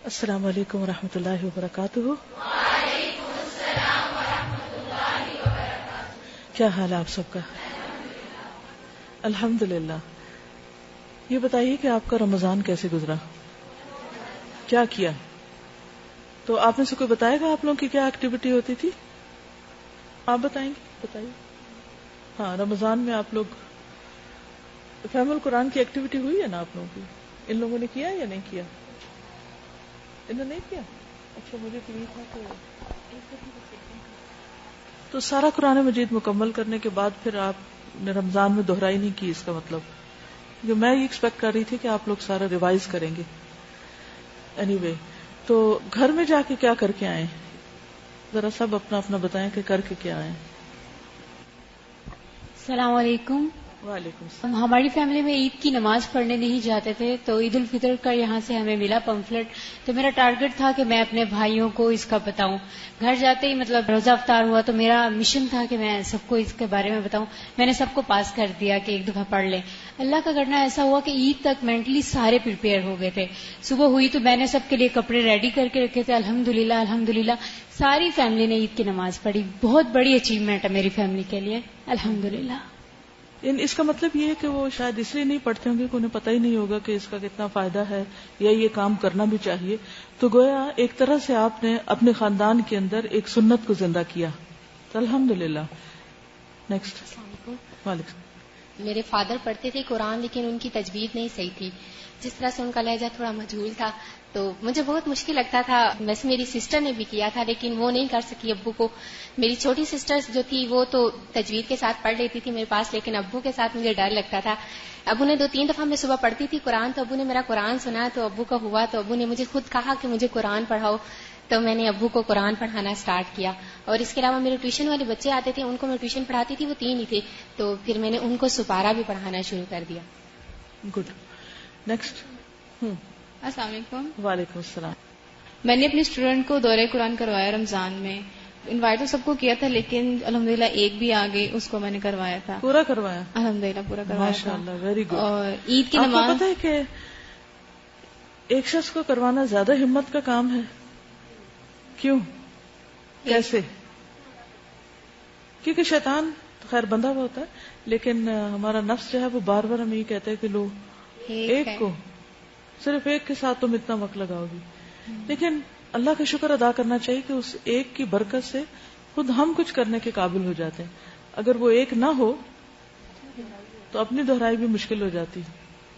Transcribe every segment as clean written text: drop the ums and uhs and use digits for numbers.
السلام علیکم ورحمۃ اللہ وبرکاتہ. وعلیکم السلام ورحمۃ اللہ وبرکاتہ. کیا حال ہے آپ سب کا؟ الحمدللہ. یہ بتائیے کہ آپ کا رمضان کیسے گزرا، کیا کیا؟ تو آپ میں سے کوئی بتائے گا آپ لوگوں کی کیا ایکٹیویٹی ہوتی تھی؟ آپ بتائیں گے؟ بتائیے. ہاں، رمضان میں آپ لوگ فہم القرآن کی ایکٹیویٹی ہوئی ہے نا آپ لوگوں کی؟ ان لوگوں نے کیا یا نہیں کیا؟ انہوں نے نہیں کیا؟ اچھا، مجھے تو یہ تھا کہ تو سارا قرآن مجید مکمل کرنے کے بعد پھر آپ نے رمضان میں دہرائی نہیں کی، اس کا مطلب جو میں یہ ایکسپیکٹ کر رہی تھی کہ آپ لوگ سارا ریوائز کریں گے. اینی وے، تو گھر میں جا کے کیا کر کے آئے؟ ذرا سب اپنا اپنا بتائیں کہ کر کے کیا آئے. السلام علیکم. وعلیکم السلام. ہماری فیملی میں عید کی نماز پڑھنے نہیں جاتے تھے، تو عید الفطر کا یہاں سے ہمیں ملا پمفلٹ، تو میرا ٹارگٹ تھا کہ میں اپنے بھائیوں کو اس کا بتاؤں. گھر جاتے ہی مطلب روزہ افطار ہوا تو میرا مشن تھا کہ میں سب کو اس کے بارے میں بتاؤں. میں نے سب کو پاس کر دیا کہ ایک دفعہ پڑھ لیں. اللہ کا کرنا ایسا ہوا کہ عید تک مینٹلی سارے پریپیئر ہو گئے تھے. صبح ہوئی تو میں نے سب کے لیے کپڑے ریڈی کر کے رکھے تھے. الحمدللہ الحمدللہ ساری فیملی نے عید کی نماز پڑھی. بہت بڑی اچیومنٹ ہے میری فیملی کے لیے، الحمدللہ. اس کا مطلب یہ ہے کہ وہ شاید اس لیے نہیں پڑھتے ہوں گے کہ انہیں پتہ ہی نہیں ہوگا کہ اس کا کتنا فائدہ ہے یا یہ کام کرنا بھی چاہیے. تو گویا ایک طرح سے آپ نے اپنے خاندان کے اندر ایک سنت کو زندہ کیا. تو الحمدللہ. نیکسٹ. السلام علیکم. وعلیکم. میرے فادر پڑھتے تھے قرآن، لیکن ان کی تجوید نہیں صحیح تھی. جس طرح سے ان کا لہجہ تھوڑا مجہول تھا تو مجھے بہت مشکل لگتا تھا. ویسے میری سسٹر نے بھی کیا تھا لیکن وہ نہیں کر سکی ابو کو. میری چھوٹی سسٹر جو تھی وہ تو تجوید کے ساتھ پڑھ لیتی تھی میرے پاس، لیکن ابو کے ساتھ مجھے ڈر لگتا تھا. ابو نے 2-3 دفعہ میں صبح پڑھتی تھی قرآن تو ابو نے میرا قرآن سنا تو ابو کا ہوا تو ابو نے مجھے خود کہا کہ مجھے قرآن پڑھاؤ، تو میں نے ابو کو قرآن پڑھانا سٹارٹ کیا. اور اس کے علاوہ میرے ٹیوشن والے بچے آتے تھے، ان کو میں ٹیوشن پڑھاتی تھی، وہ 3 ہی تھے، تو پھر میں نے ان کو سپارہ بھی پڑھانا شروع کر دیا. گڈ. نیکسٹ. السلام علیکم. وعلیکم السلام. میں نے اپنے اسٹوڈنٹ کو دورہ قرآن کروایا رمضان میں. انوائٹ تو سب کو کیا تھا لیکن الحمدللہ ایک بھی آگے، اس کو میں نے کروایا تھا. پورا کروایا؟ الحمدللہ پورا کروایا تھا. ماشاءاللہ، ویری گڈ. اور عید کی آپ کو نماز پتہ ہے کہ ایک شخص کو کروانا زیادہ ہمت کا کام ہے. کیوں؟ کیسے؟ کیونکہ شیطان خیر بندہ ہوا ہوتا ہے، لیکن ہمارا نفس جو ہے وہ بار بار ہمیں یہ کہتا ہے کہ لو ایک کو، صرف ایک کے ساتھ تم اتنا وقت لگاؤ گی. لیکن اللہ کا شکر ادا کرنا چاہیے کہ اس ایک کی برکت سے خود ہم کچھ کرنے کے قابل ہو جاتے ہیں. اگر وہ ایک نہ ہو تو اپنی دہرائی بھی مشکل ہو جاتی.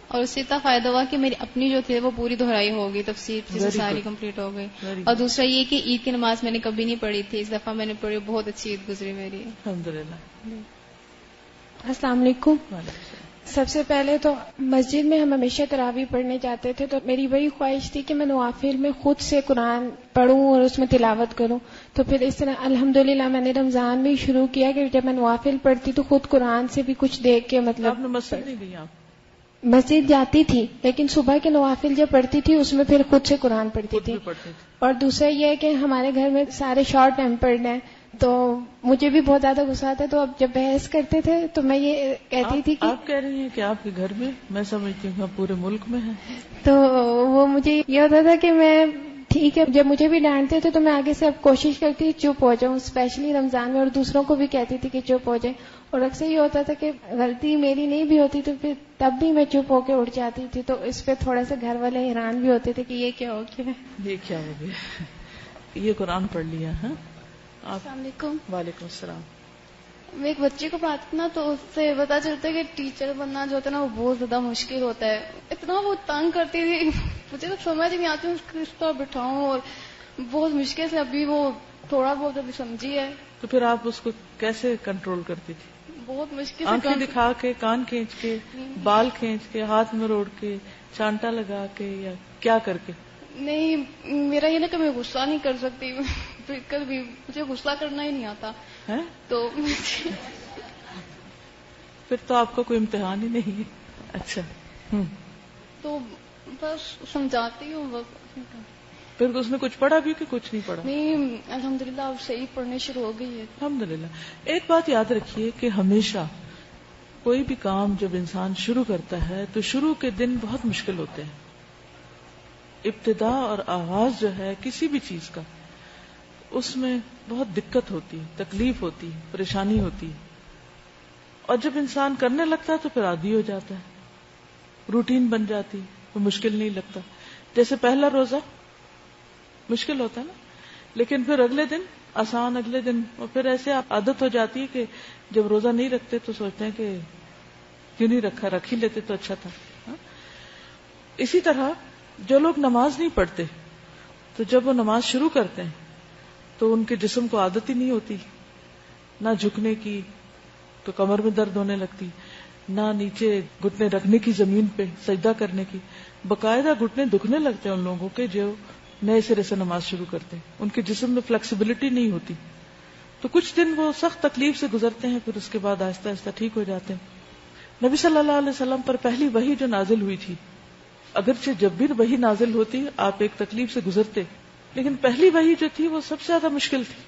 اور اس سے اتنا فائدہ ہوا کہ میری اپنی جو تھی وہ پوری دہرائی ہو گئی، تفسیر سے ساری کمپلیٹ ہو گئی. اور دوسرا یہ کہ عید کی نماز میں نے کبھی نہیں پڑھی تھی، اس دفعہ میں نے پڑھی، بہت اچھی عید گزری میری. الحمدللہ. السلام علیکم. وعلیکم. سب سے پہلے تو مسجد میں ہم ہمیشہ تراویح پڑھنے جاتے تھے، تو میری وہی خواہش تھی کہ میں نوافل میں خود سے قرآن پڑھوں اور اس میں تلاوت کروں. تو پھر اس طرح الحمدللہ میں نے رمضان میں شروع کیا کہ جب میں نوافل پڑھتی تو خود قرآن سے بھی کچھ دیکھ کے مطلب. آپ نے مسجد نہیں گئی؟ آپ مسجد جاتی تھی لیکن صبح کے نوافل جب پڑھتی تھی اس میں پھر خود سے قرآن پڑھتی تھی. اور دوسرا یہ ہے کہ ہمارے گھر میں سارے شارٹ ٹیمپرڈ ہیں تو مجھے بھی بہت زیادہ غصہ آتا ہے. تو اب جب بحث کرتے تھے تو میں یہ کہتی تھی کہ آپ کہہ رہی ہیں کہ آپ کے گھر میں، میں سمجھتی ہوں پورے ملک میں ہے. تو وہ مجھے یہ ہوتا تھا کہ میں ٹھیک ہے، جب مجھے بھی ڈانٹتے تھے تو میں آگے سے اب کوشش کرتی چپ ہو جاؤں، اسپیشلی رمضان میں، اور دوسروں کو بھی کہتی تھی کہ چپ ہو جائیں. اور اکثر یہ ہوتا تھا کہ غلطی میری نہیں بھی ہوتی تو پھر تب بھی میں چپ ہو کے اٹھ جاتی تھی. تو اس پہ تھوڑا سا گھر والے حیران بھی ہوتے تھے کہ یہ کیا ہو گیا، یہ کیا ہو گیا. یہ قرآن پڑھ لیا. ہاں. السلام علیکم. وعلیکم السلام. میں ایک بچے کو پڑھاتی نا تو اس سے پتا چلتا ہے کہ ٹیچر بننا جو ہوتا ہے نا وہ بہت زیادہ مشکل ہوتا ہے. اتنا وہ تنگ کرتی تھی، مجھے تو سمجھ نہیں آتی اس کو کس طرح بٹھاؤں، اور بہت مشکل سے ابھی وہ تھوڑا بہت ابھی سمجھی ہے. تو پھر آپ اس کو کیسے کنٹرول کرتی تھی؟ بہت مشکل سے. آنکھیں دکھا کے، کان کھینچ کے، بال کھینچ کے، ہاتھ میں روڑ کے، چانٹا لگا کے، یا کیا کر کے؟ نہیں، میرا یہ نا کہ میں غصہ نہیں کر سکتی بالکل بھی، مجھے غصہ کرنا ہی نہیں آتا. تو پھر تو آپ کا کوئی امتحان ہی نہیں ہے. اچھا. تو بس سمجھاتی ہوں بس. پھر اس نے کچھ پڑھا بھی کہ کچھ نہیں پڑھا؟ نہیں، الحمدللہ اب صحیح پڑھنے شروع ہو گئی ہے. الحمدللہ. ایک بات یاد رکھیے کہ ہمیشہ کوئی بھی کام جب انسان شروع کرتا ہے تو شروع کے دن بہت مشکل ہوتے ہیں. ابتدا اور آغاز جو ہے کسی بھی چیز کا، اس میں بہت دقت ہوتی ہے، تکلیف ہوتی ہے، پریشانی ہوتی ہے، اور جب انسان کرنے لگتا ہے تو پھر عادی ہو جاتا ہے، روٹین بن جاتی، تو مشکل نہیں لگتا. جیسے پہلا روزہ مشکل ہوتا ہے نا، لیکن پھر اگلے دن آسان، اگلے دن، اور پھر ایسے عادت ہو جاتی ہے کہ جب روزہ نہیں رکھتے تو سوچتے ہیں کہ کیوں نہیں رکھا، رکھ ہی لیتے تو اچھا تھا. اسی طرح جو لوگ نماز نہیں پڑھتے تو جب وہ نماز شروع کرتے ہیں تو ان کے جسم کو عادت ہی نہیں ہوتی، نہ جھکنے کی، تو کمر میں درد ہونے لگتی، نہ نیچے گھٹنے رکھنے کی زمین پہ سجدہ کرنے کی، باقاعدہ گھٹنے دکھنے لگتے ہیں ان لوگوں کے جو نئے سرے سے نماز شروع کرتے ہیں، ان کے جسم میں فلیکسیبلٹی نہیں ہوتی. تو کچھ دن وہ سخت تکلیف سے گزرتے ہیں، پھر اس کے بعد آہستہ آہستہ ٹھیک ہو جاتے ہیں. نبی صلی اللہ علیہ وسلم پر پہلی وحی جو نازل ہوئی تھی، اگرچہ جب بھی وحی نازل ہوتی آپ ایک تکلیف سے گزرتے، لیکن پہلی وحی جو تھی وہ سب سے زیادہ مشکل تھی.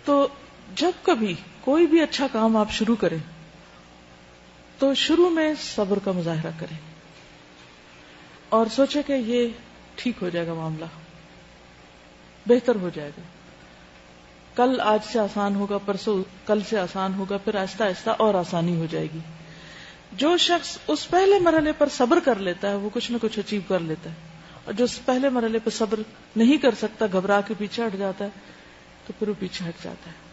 تو جب کبھی کوئی بھی اچھا کام آپ شروع کریں تو شروع میں صبر کا مظاہرہ کریں اور سوچیں کہ یہ ٹھیک ہو جائے گا، معاملہ بہتر ہو جائے گا، کل آج سے آسان ہوگا، پرسوں کل سے آسان ہوگا، پھر آہستہ آہستہ اور آسانی ہو جائے گی. جو شخص اس پہلے مرحلے پر صبر کر لیتا ہے وہ کچھ نہ کچھ اچیو کر لیتا ہے، اور جو اس پہلے مرحلے پر صبر نہیں کر سکتا، گھبرا کے پیچھے ہٹ جاتا ہے، تو پھر وہ پیچھے ہٹ جاتا ہے.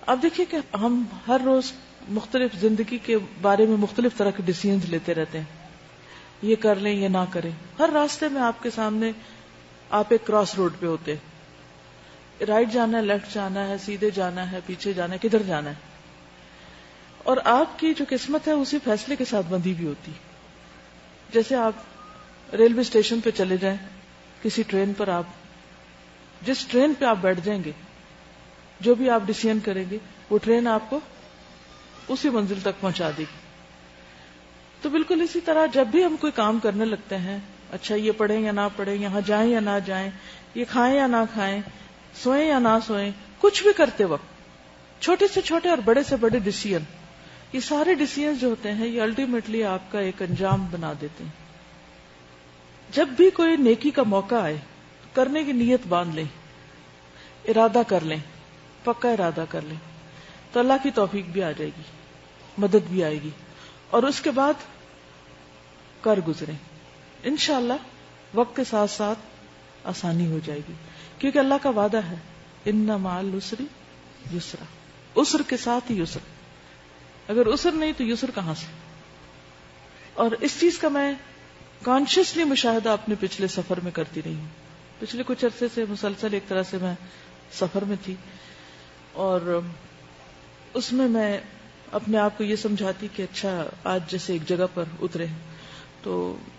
اب دیکھیے کہ ہم ہر روز مختلف زندگی کے بارے میں مختلف طرح کے ڈیسیژنز لیتے رہتے ہیں، یہ کر لیں یہ نہ کریں. ہر راستے میں آپ کے سامنے آپ ایک کراس روڈ پہ ہوتے، رائٹ جانا ہے، لیفٹ جانا ہے، سیدھے جانا ہے، پیچھے جانا ہے، کدھر جانا ہے، اور آپ کی جو قسمت ہے اسی فیصلے کے ساتھ بندھی بھی ہوتی. جیسے آپ ریلوے اسٹیشن پہ چلے جائیں، کسی ٹرین پر، آپ جس ٹرین پہ آپ بیٹھ جائیں گے، جو بھی آپ ڈیسیژن کریں گے وہ ٹرین آپ کو اسی منزل تک پہنچا دے گی. تو بالکل اسی طرح جب بھی ہم کوئی کام کرنے لگتے ہیں، اچھا یہ پڑھیں یا نہ پڑھیں، یہاں جائیں یا نہ جائیں، یہ کھائیں یا نہ کھائیں، سوئیں یا نہ سوئیں، کچھ بھی کرتے وقت چھوٹے سے چھوٹے اور بڑے سے بڑے ڈیسیژن، یہ سارے ڈیسیژن جو ہوتے ہیں یہ الٹیمیٹلی آپ کا ایک انجام بنا دیتے ہیں. جب بھی کوئی نیکی کا موقع آئے کرنے کی نیت باندھ لیں، ارادہ کر لیں، پکا ارادہ کر لیں، تو اللہ کی توفیق بھی آ جائے گی، مدد بھی آئے گی، اور اس کے بعد کر گزریں. انشاءاللہ وقت کے ساتھ ساتھ آسانی ہو جائے گی، کیونکہ اللہ کا وعدہ ہے ان مع العسر یسرا، عسر کے ساتھ ہی یسر، اگر عسر نہیں تو یسر کہاں سے. اور اس چیز کا میں کانشیسلی مشاہدہ اپنے پچھلے سفر میں کرتی رہی ہوں. پچھلے کچھ عرصے سے مسلسل ایک طرح سے میں سفر میں تھی، اور اس میں اپنے آپ کو یہ سمجھاتی کہ اچھا آج جیسے ایک جگہ پر اترے تو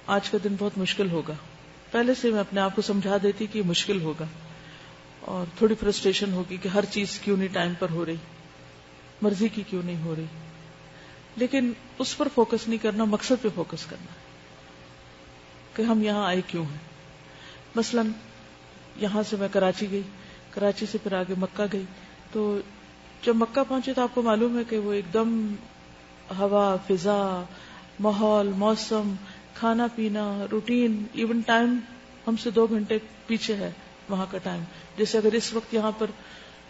آج کا دن بہت مشکل ہوگا. پہلے سے میں اپنے آپ کو سمجھا دیتی کہ یہ مشکل ہوگا، اور تھوڑی فرسٹریشن ہوگی کہ ہر چیز کیوں نہیں ٹائم پر ہو رہی، مرضی کی کیوں نہیں ہو رہی. لیکن اس پر فوکس نہیں کرنا، مقصد پہ فوکس کرنا کہ ہم یہاں آئے کیوں ہیں. مثلا یہاں سے میں کراچی گئی، کراچی سے پھر آگے مکہ گئی، تو جب مکہ پہنچے تو آپ کو معلوم ہے کہ وہ ایک دم ہوا، فضا، ماحول، موسم، کھانا پینا، روٹین، ایون ٹائم ہم سے 2 گھنٹے پیچھے ہے وہاں کا ٹائم. جیسے اگر اس وقت یہاں پر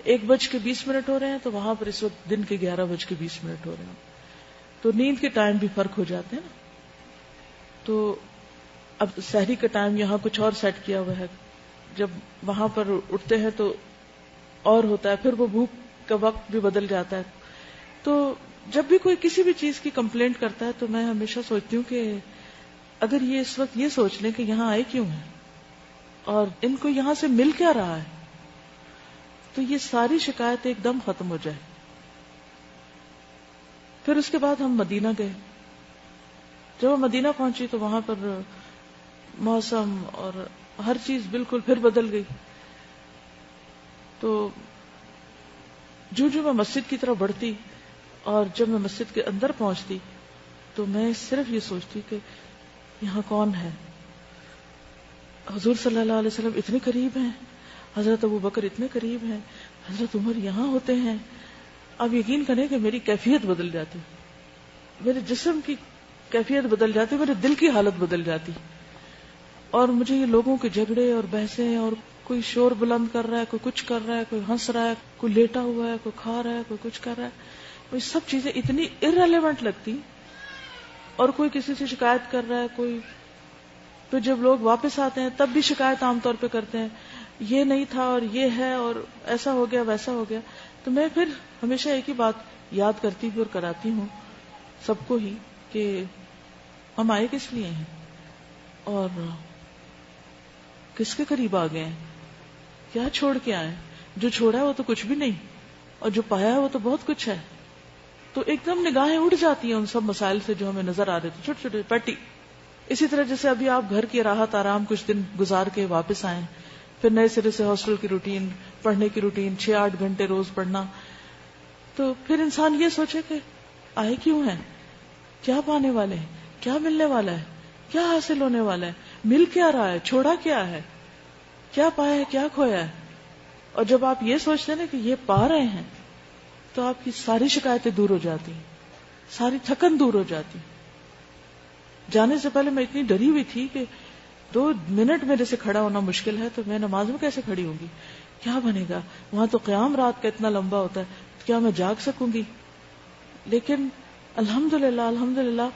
1:20 ہو رہے ہیں تو وہاں پر اس وقت دن کے 11:20 ہو رہے ہیں، تو نیند کے ٹائم بھی فرق ہو جاتے ہیں نا. تو اب سحری کا ٹائم یہاں کچھ اور سیٹ کیا ہوا ہے، جب وہاں پر اٹھتے ہیں تو اور ہوتا ہے، پھر وہ بھوک کا وقت بھی بدل جاتا ہے. تو جب بھی کوئی کسی بھی چیز کی کمپلینٹ کرتا ہے تو میں ہمیشہ سوچتی ہوں کہ اگر یہ اس وقت یہ سوچ لیں کہ یہاں آئے کیوں ہیں اور ان کو یہاں سے مل کیا رہا ہے، تو یہ ساری شکایت ایک دم ختم ہو جائے. پھر اس کے بعد ہم مدینہ گئے. جب وہ مدینہ پہنچی تو وہاں پر موسم اور ہر چیز بالکل پھر بدل گئی. تو جو میں مسجد کی طرف بڑھتی اور جب میں مسجد کے اندر پہنچتی تو میں صرف یہ سوچتی کہ یہاں کون ہے. حضور صلی اللہ علیہ وسلم اتنے قریب ہیں، حضرت ابو بکر اتنے قریب ہیں، حضرت عمر یہاں ہوتے ہیں. اب یقین کریں کہ میری کیفیت بدل جاتی، میرے جسم کی کیفیت بدل جاتی، میرے دل کی حالت بدل جاتی. اور مجھے یہ لوگوں کے جھگڑے اور بحثیں، اور کوئی شور بلند کر رہا ہے، کوئی کچھ کر رہا ہے، کوئی ہنس رہا ہے، کوئی لیٹا ہوا ہے، کوئی کھا رہا ہے، کوئی کچھ کر رہا ہے، یہ سب چیزیں اتنی irrelevant لگتی. اور کوئی کسی سے شکایت کر رہا ہے، کوئی پھر جب لوگ واپس آتے ہیں تب بھی شکایت عام طور پہ کرتے ہیں، یہ نہیں تھا اور یہ ہے اور ایسا ہو گیا ویسا ہو گیا. تو میں پھر ہمیشہ ایک ہی بات یاد کرتی بھی اور کراتی ہوں سب کو ہی کہ ہم آئے کس لیے ہیں اور کس کے قریب آ گئے ہیں، کیا چھوڑ کے آئے. جو چھوڑا ہے وہ تو کچھ بھی نہیں، اور جو پایا ہے وہ تو بہت کچھ ہے. تو ایک دم نگاہیں اڑ جاتی ہیں ان سب مسائل سے جو ہمیں نظر آ رہے تھے چھوٹے چھوٹے پیٹی. اسی طرح جیسے ابھی آپ گھر کی راحت آرام کچھ دن گزار کے واپس آئے، پھر نئے سرے سے ہاسٹل کی روٹین، پڑھنے کی روٹین، 6-8 گھنٹے روز پڑھنا، تو پھر انسان یہ سوچے کہ آئے کیوں ہیں، کیا پانے والے ہیں، کیا ملنے والا ہے، کیا حاصل ہونے والا ہے، مل کیا رہا ہے، چھوڑا کیا ہے، کیا پایا ہے، کیا کھویا ہے. اور جب آپ یہ سوچتے ہیں نا کہ یہ پا رہے ہیں تو آپ کی ساری شکایتیں دور ہو جاتی ہیں، ساری تھکن دور ہو جاتی. جانے سے پہلے میں اتنی ڈری ہوئی تھی کہ 2 منٹ میرے سے کھڑا ہونا مشکل ہے، تو میں نماز میں کیسے کھڑی ہوں گی، کیا بنے گا، وہاں تو قیام رات کا اتنا لمبا ہوتا ہے، کیا میں جاگ سکوں گی. لیکن الحمدللہ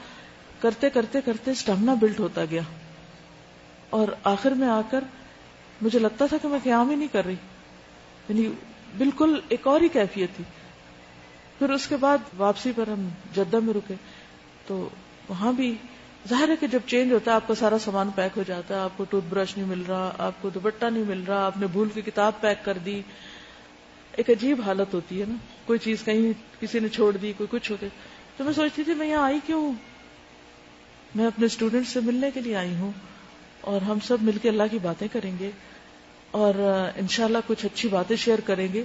کرتے کرتے کرتے اسٹیمنا بلڈ ہوتا گیا، اور آخر میں آ کر مجھے لگتا تھا کہ میں قیام ہی نہیں کر رہی، یعنی بالکل ایک اور ہی کیفیت تھی. پھر اس کے بعد واپسی پر ہم جدہ میں رکے، تو وہاں بھی ظاہر ہے کہ جب چینج ہوتا ہے آپ کا سارا سامان پیک ہو جاتا ہے، آپ کو ٹوتھ برش نہیں مل رہا، آپ کو دوپٹہ نہیں مل رہا، آپ نے بھول کے کتاب پیک کر دی. ایک عجیب حالت ہوتی ہے نا، کوئی چیز کہیں کسی نے چھوڑ دی، کوئی کچھ ہو گیا. تو میں سوچتی تھی میں یہاں آئی کیوں ہوں، میں اپنے اسٹوڈنٹ سے ملنے کے لیے آئی ہوں، اور ہم سب مل کے اللہ کی باتیں کریں گے اور انشاءاللہ کچھ اچھی باتیں شیئر کریں گے.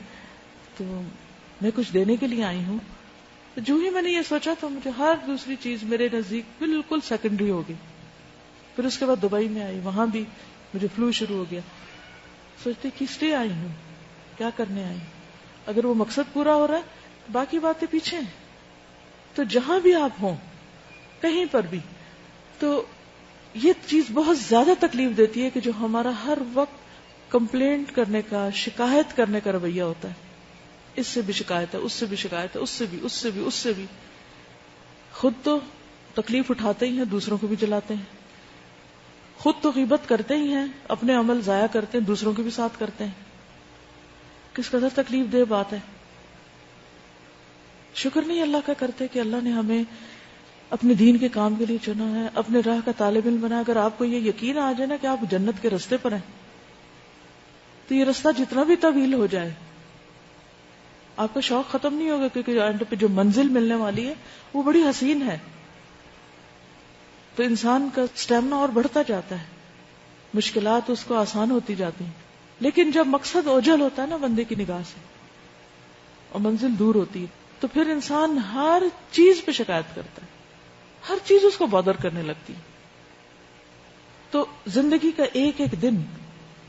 تو میں کچھ دینے کے لیے آئی ہوں. جو ہی میں نے یہ سوچا تو مجھے ہر دوسری چیز میرے نزدیک بالکل سیکنڈری ہو گئی. پھر اس کے بعد دبئی میں آئی، وہاں بھی مجھے فلو شروع ہو گیا. سوچتے کس لیے آئی ہوں، کیا کرنے آئی. اگر وہ مقصد پورا ہو رہا ہے باقی باتیں پیچھے ہیں. تو جہاں بھی آپ ہوں، کہیں پر بھی، تو یہ چیز بہت زیادہ تکلیف دیتی ہے کہ جو ہمارا ہر وقت کمپلینٹ کرنے کا، شکایت کرنے کا رویہ ہوتا ہے. اس سے بھی شکایت ہے، اس سے بھی شکایت ہے، اس سے بھی، اس سے بھی، اس سے بھی. خود تو تکلیف اٹھاتے ہی ہیں، دوسروں کو بھی جلاتے ہیں. خود تو غیبت کرتے ہی ہیں، اپنے عمل ضائع کرتے ہیں، دوسروں کے بھی ساتھ کرتے ہیں. کس قدر تکلیف دہ بات ہے. شکر نہیں اللہ کا کرتے کہ اللہ نے ہمیں اپنے دین کے کام کے لیے چنا ہے، اپنے راہ کا طالب علم بنا. اگر آپ کو یہ یقین آ جائے نا کہ آپ جنت کے رستے پر ہیں، تو یہ رستہ جتنا بھی طویل ہو جائے آپ کا شوق ختم نہیں ہوگا، کیونکہ اینڈ پہ جو منزل ملنے والی ہے وہ بڑی حسین ہے. تو انسان کا اسٹیمنا اور بڑھتا جاتا ہے، مشکلات اس کو آسان ہوتی جاتی ہیں. لیکن جب مقصد اوجھل ہوتا ہے نا بندے کی نگاہ سے اور منزل دور ہوتی ہے، تو پھر انسان ہر چیز پہ شکایت کرتا ہے، ہر چیز اس کو بادر کرنے لگتی. تو زندگی کا ایک ایک دن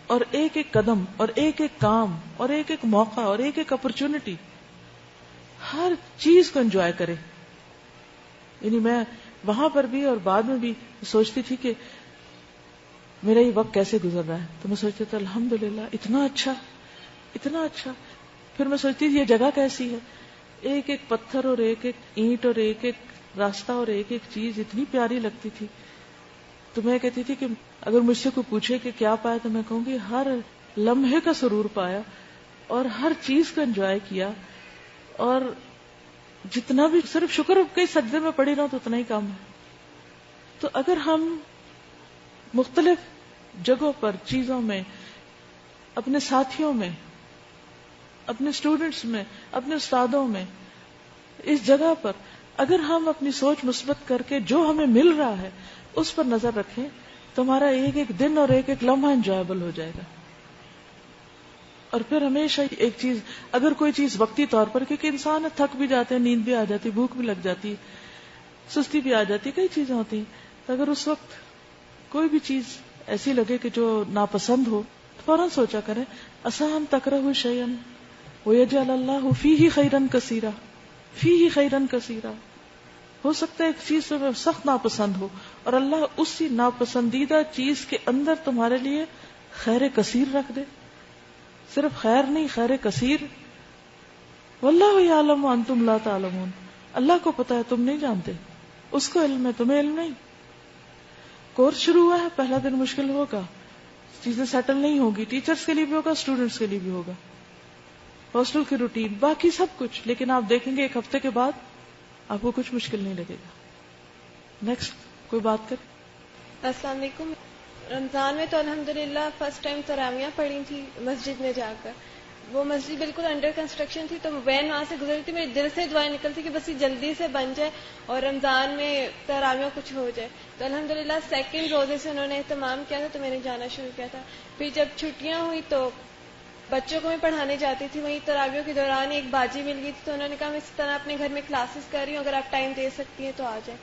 اور ایک ایک قدم اور ایک ایک کام اور ایک ایک موقع اور ایک ایک اپرچونٹی، ہر چیز کو انجوائے کرے. یعنی میں وہاں پر بھی اور بعد میں بھی سوچتی تھی کہ میرا یہ وقت کیسے گزر رہا ہے. تو میں سوچتی تھی الحمدللہ اتنا اچھا، اتنا اچھا. پھر میں سوچتی تھی یہ جگہ کیسی ہے، ایک ایک پتھر اور ایک ایک اینٹ اور ایک ایک راستہ اور ایک ایک چیز اتنی پیاری لگتی تھی. تو میں کہتی تھی کہ اگر مجھ سے کوئی پوچھے کہ کیا پایا، تو میں کہوں گی ہر لمحے کا سرور پایا اور ہر چیز کو انجوائے کیا، اور جتنا بھی صرف شکر کے سجدے میں پڑی رہا تو اتنا ہی کام ہے. تو اگر ہم مختلف جگہوں پر، چیزوں میں، اپنے ساتھیوں میں، اپنے اسٹوڈنٹس میں، اپنے استادوں میں، اس جگہ پر اگر ہم اپنی سوچ مثبت کر کے جو ہمیں مل رہا ہے اس پر نظر رکھیں تو ہمارا ایک ایک دن اور ایک ایک لمحہ انجوائبل ہو جائے گا. اور پھر ہمیشہ ایک چیز، اگر کوئی چیز وقتی طور پر، کیونکہ انسان تھک بھی جاتے ہیں، نیند بھی آ جاتی، بھوک بھی لگ جاتی، سستی بھی آ جاتی، کئی چیزیں ہوتی ہیں، تو اگر اس وقت کوئی بھی چیز ایسی لگے کہ جو ناپسند ہو تو فوراً سوچا کریں عسیٰ ان تکرہوا شیئا ویجعل اللہ فیہ خیرا کثیرا، فیہ خیرا کثیرا. ہو سکتا ہے ایک چیز تمہیں سخت ناپسند ہو اور اللہ اسی ناپسندیدہ چیز کے اندر تمہارے لیے خیر کثیر رکھ دے. صرف خیر نہیں، خیر کثیر. واللہ یعلم وانتم لا تعلمون. اللہ کو پتا ہے، تم نہیں جانتے. اس کو علم ہے، تمہیں علم نہیں. کورس شروع ہوا ہے، پہلا دن مشکل ہوگا، چیزیں سیٹل نہیں ہوگی. ٹیچرز کے لیے بھی ہوگا، اسٹوڈنٹس کے لیے بھی ہوگا. ہاسٹل کی روٹین، باقی سب کچھ. لیکن آپ دیکھیں گے ایک ہفتے کے بعد آپ کو کچھ مشکل نہیں لگے گا. نیکسٹ کوئی بات کرے. السلام علیکم. رمضان میں تو الحمدللہ فرسٹ ٹائم تراویح پڑھی تھی مسجد میں جا کر. وہ مسجد بالکل انڈر کنسٹرکشن تھی، تو وین وہاں سے گزرتی، میرے دل سے دعائیں نکلتی کہ بس یہ جلدی سے بن جائے اور رمضان میں تراویح کچھ ہو جائے. تو الحمدللہ سیکنڈ روزے سے انہوں نے اہتمام کیا تھا، تو میں نے جانا شروع کیا تھا. پھر جب چھٹیاں ہوئی تو بچوں کو میں پڑھانے جاتی تھی. وہیں تراویح کے دوران ایک باجی مل گئی تھی، تو انہوں نے کہا میں اس طرح اپنے گھر میں کلاسز کر رہی ہوں، اگر آپ ٹائم دے سکتی ہیں تو آ جائیں.